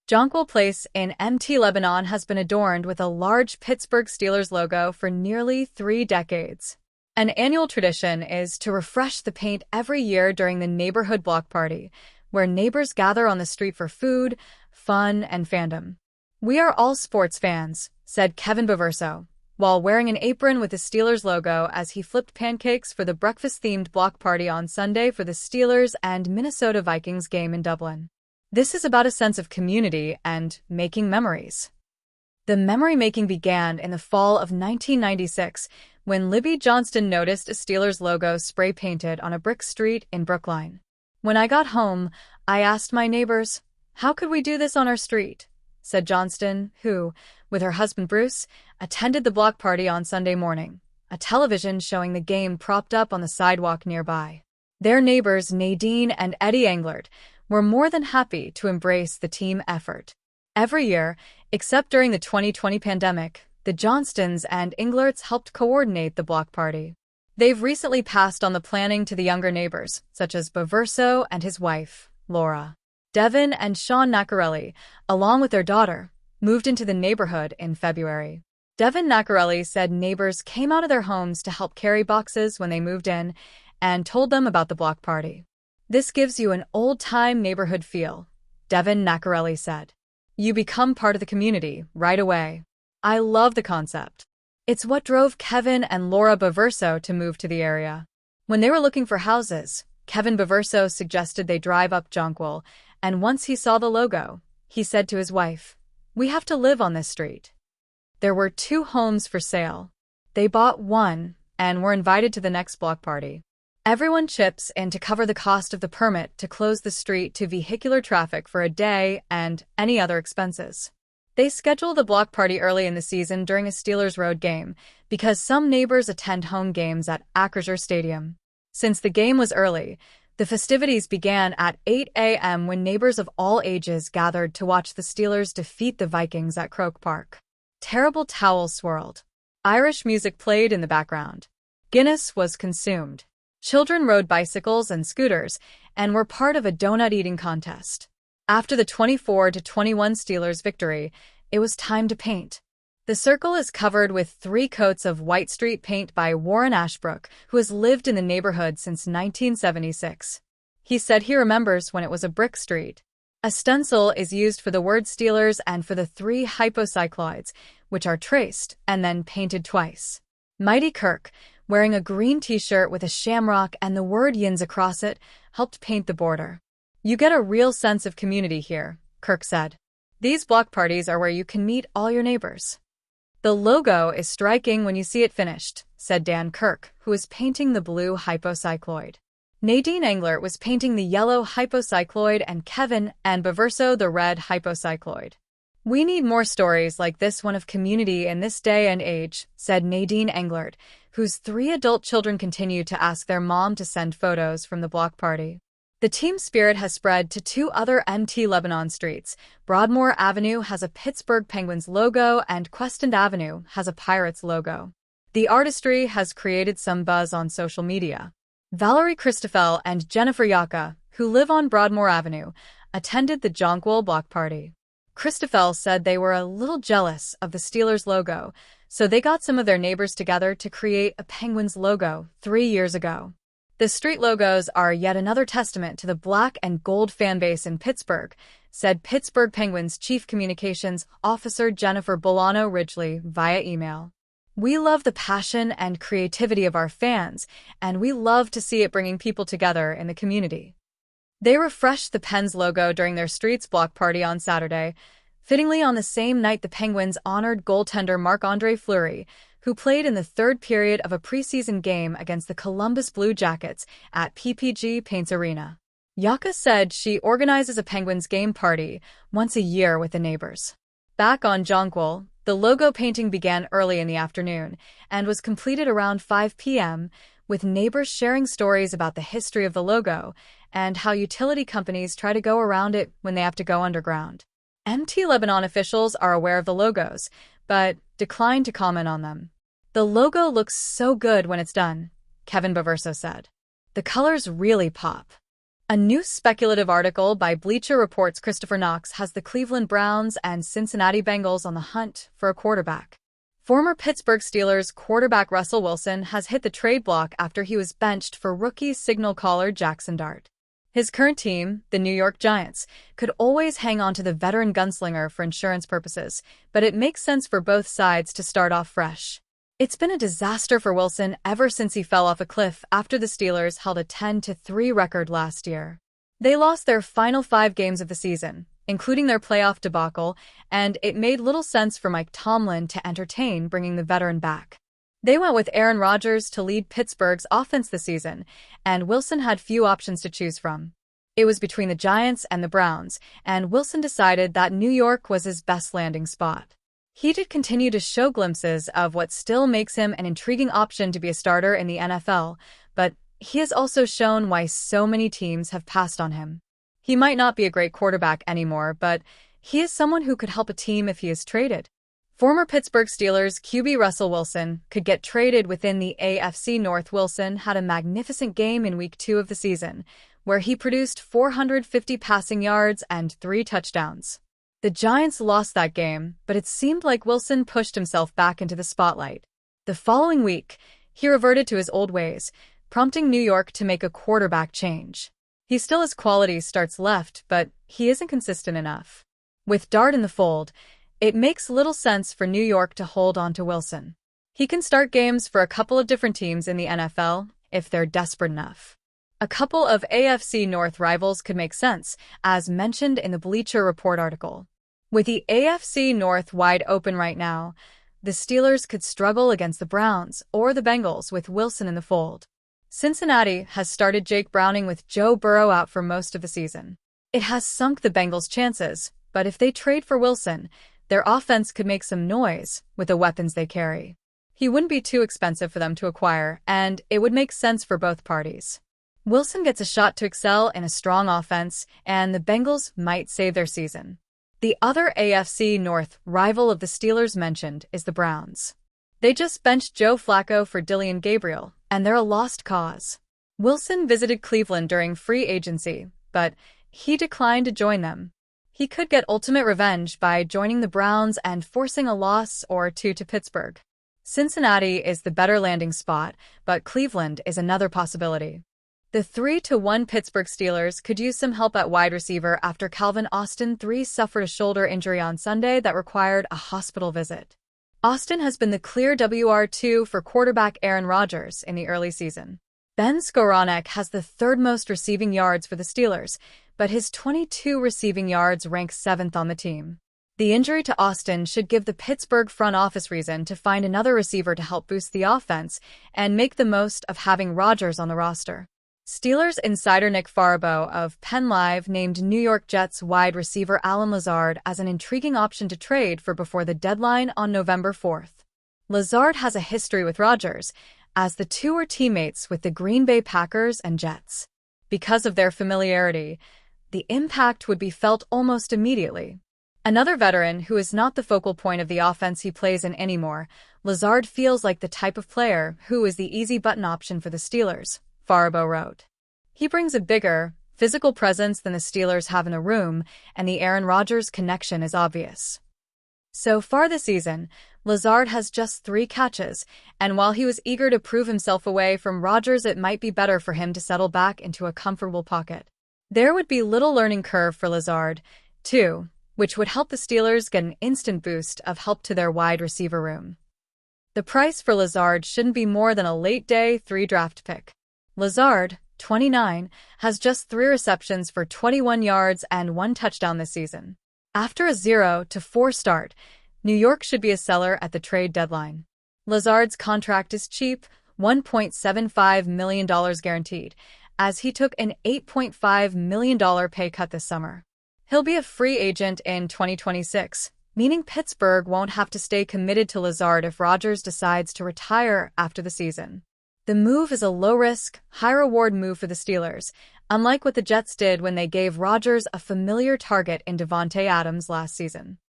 Jonquil Place in MT Lebanon has been adorned with a large Pittsburgh Steelers logo for nearly 3 decades. An annual tradition is to refresh the paint every year during the neighborhood block party, where neighbors gather on the street for food, fun, and fandom. "We are all sports fans," said Kevin Baverso, while wearing an apron with the Steelers logo as he flipped pancakes for the breakfast-themed block party on Sunday for the Steelers and Minnesota Vikings game in Dublin. This is about a sense of community and making memories. The memory-making began in the fall of 1996 when Libby Johnston noticed a Steelers logo spray-painted on a brick street in Brookline. "When I got home, I asked my neighbors, how could we do this on our street?" said Johnston, who, with her husband Bruce, attended the block party on Sunday morning, a television showing the game propped up on the sidewalk nearby. Their neighbors Nadine and Eddie Englert were more than happy to embrace the team effort. Every year, except during the 2020 pandemic, the Johnstons and Englerts helped coordinate the block party. They've recently passed on the planning to the younger neighbors, such as Baverso and his wife, Laura. Devin and Sean Nacarelli, along with their daughter, moved into the neighborhood in February. Devin Nacarelli said neighbors came out of their homes to help carry boxes when they moved in and told them about the block party. "This gives you an old-time neighborhood feel," Devin Nacarelli said. "You become part of the community right away. I love the concept." It's what drove Kevin and Laura Baverso to move to the area. When they were looking for houses, Kevin Baverso suggested they drive up Jonquil, and once he saw the logo, he said to his wife, "We have to live on this street." There were 2 homes for sale. They bought one and were invited to the next block party. Everyone chips in to cover the cost of the permit to close the street to vehicular traffic for a day and any other expenses. They schedule the block party early in the season during a Steelers road game because some neighbors attend home games at Acrisure Stadium. Since the game was early, the festivities began at 8 a.m. when neighbors of all ages gathered to watch the Steelers defeat the Vikings at Croke Park. Terrible towels swirled. Irish music played in the background. Guinness was consumed. Children rode bicycles and scooters and were part of a donut-eating contest. After the 24-21 Steelers victory, it was time to paint. The circle is covered with 3 coats of white street paint by Warren Ashbrook, who has lived in the neighborhood since 1976. He said he remembers when it was a brick street. A stencil is used for the word Steelers and for the 3 hypocycloids, which are traced and then painted twice. Mighty Kirk, wearing a green t-shirt with a shamrock and the word Yins across it, helped paint the border. "You get a real sense of community here," Kirk said. "These block parties are where you can meet all your neighbors." "The logo is striking when you see it finished," said Dan Kirk, who was painting the blue hypocycloid. Nadine Englert was painting the yellow hypocycloid and Kevin and Baverso the red hypocycloid. "We need more stories like this one of community in this day and age," said Nadine Englert, whose 3 adult children continue to ask their mom to send photos from the block party. The team spirit has spread to 2 other MT Lebanon streets. Broadmoor Avenue has a Pittsburgh Penguins logo and Queston Avenue has a Pirates logo. The artistry has created some buzz on social media. Valerie Christoffel and Jennifer Yaka, who live on Broadmoor Avenue, attended the Jonquil block party. Christoffel said they were a little jealous of the Steelers logo, so they got some of their neighbors together to create a Penguins logo 3 years ago. "The street logos are yet another testament to the black and gold fan base in Pittsburgh," said Pittsburgh Penguins Chief Communications Officer Jennifer Bolano Ridgely via email. "We love the passion and creativity of our fans, and we love to see it bringing people together in the community." They refreshed the Pens logo during their Streets block party on Saturday, fittingly on the same night the Penguins honored goaltender Marc-Andre Fleury, who played in the 3rd period of a preseason game against the Columbus Blue Jackets at PPG Paints Arena. Yaka said she organizes a Penguins game party once a year with the neighbors. Back on Jonquil, the logo painting began early in the afternoon and was completed around 5 p.m., with neighbors sharing stories about the history of the logo and how utility companies try to go around it when they have to go underground. MT Lebanon officials are aware of the logos, but declined to comment on them. "The logo looks so good when it's done," Kevin Baverso said. "The colors really pop." A new speculative article by Bleacher Report's Christopher Knox has the Cleveland Browns and Cincinnati Bengals on the hunt for a quarterback. Former Pittsburgh Steelers quarterback Russell Wilson has hit the trade block after he was benched for rookie signal caller Jackson Dart. His current team, the New York Giants, could always hang on to the veteran gunslinger for insurance purposes, but it makes sense for both sides to start off fresh. It's been a disaster for Wilson ever since he fell off a cliff after the Steelers held a 10-3 record last year. They lost their final 5 games of the season, including their playoff debacle, and it made little sense for Mike Tomlin to entertain bringing the veteran back. They went with Aaron Rodgers to lead Pittsburgh's offense this season, and Wilson had few options to choose from. It was between the Giants and the Browns, and Wilson decided that New York was his best landing spot. He did continue to show glimpses of what still makes him an intriguing option to be a starter in the NFL, but he has also shown why so many teams have passed on him. He might not be a great quarterback anymore, but he is someone who could help a team if he is traded. Former Pittsburgh Steelers QB Russell Wilson could get traded within the AFC North. Wilson had a magnificent game in Week 2 of the season, where he produced 450 passing yards and 3 touchdowns. The Giants lost that game, but it seemed like Wilson pushed himself back into the spotlight. The following week, he reverted to his old ways, prompting New York to make a quarterback change. He still has quality starts left, but he isn't consistent enough. With Dart in the fold, it makes little sense for New York to hold on to Wilson. He can start games for a couple of different teams in the NFL if they're desperate enough. A couple of AFC North rivals could make sense, as mentioned in the Bleacher Report article. With the AFC North wide open right now, the Steelers could struggle against the Browns or the Bengals with Wilson in the fold. Cincinnati has started Jake Browning with Joe Burrow out for most of the season. It has sunk the Bengals' chances, but if they trade for Wilson, their offense could make some noise with the weapons they carry. He wouldn't be too expensive for them to acquire, and it would make sense for both parties. Wilson gets a shot to excel in a strong offense, and the Bengals might save their season. The other AFC North rival of the Steelers mentioned is the Browns. They just benched Joe Flacco for Dillon Gabriel, and they're a lost cause. Wilson visited Cleveland during free agency, but he declined to join them. He could get ultimate revenge by joining the Browns and forcing a loss or two to Pittsburgh. Cincinnati is the better landing spot, but Cleveland is another possibility. The 3-1 Pittsburgh Steelers could use some help at wide receiver after Calvin Austin III suffered a shoulder injury on Sunday that required a hospital visit. Austin has been the clear WR2 for quarterback Aaron Rodgers in the early season. Ben Skowronek has the 3rd most receiving yards for the Steelers, but his 22 receiving yards rank 7th on the team. The injury to Austin should give the Pittsburgh front office reason to find another receiver to help boost the offense and make the most of having Rodgers on the roster. Steelers insider Nick Farabaugh of Penn Live named New York Jets wide receiver Alan Lazard as an intriguing option to trade for before the deadline on November 4th. Lazard has a history with Rodgers, as the two were teammates with the Green Bay Packers and Jets. Because of their familiarity, the impact would be felt almost immediately. Another veteran who is not the focal point of the offense he plays in anymore, Lazard feels like the type of player who is the easy button option for the Steelers, Farabaugh wrote. He brings a bigger, physical presence than the Steelers have in a room, and the Aaron Rodgers connection is obvious. So far this season, Lazard has just 3 catches, and while he was eager to prove himself away from Rodgers, it might be better for him to settle back into a comfortable pocket. There would be little learning curve for Lazard, too, which would help the Steelers get an instant boost of help to their wide receiver room. The price for Lazard shouldn't be more than a late-day 3 draft pick. Lazard, 29, has just 3 receptions for 21 yards and 1 touchdown this season. After a 0-4 start, New York should be a seller at the trade deadline. Lazard's contract is cheap, $1.75 million guaranteed, as he took an $8.5 million pay cut this summer. He'll be a free agent in 2026, meaning Pittsburgh won't have to stay committed to Lazard if Rodgers decides to retire after the season. The move is a low-risk, high-reward move for the Steelers, unlike what the Jets did when they gave Rodgers a familiar target in Davante Adams last season.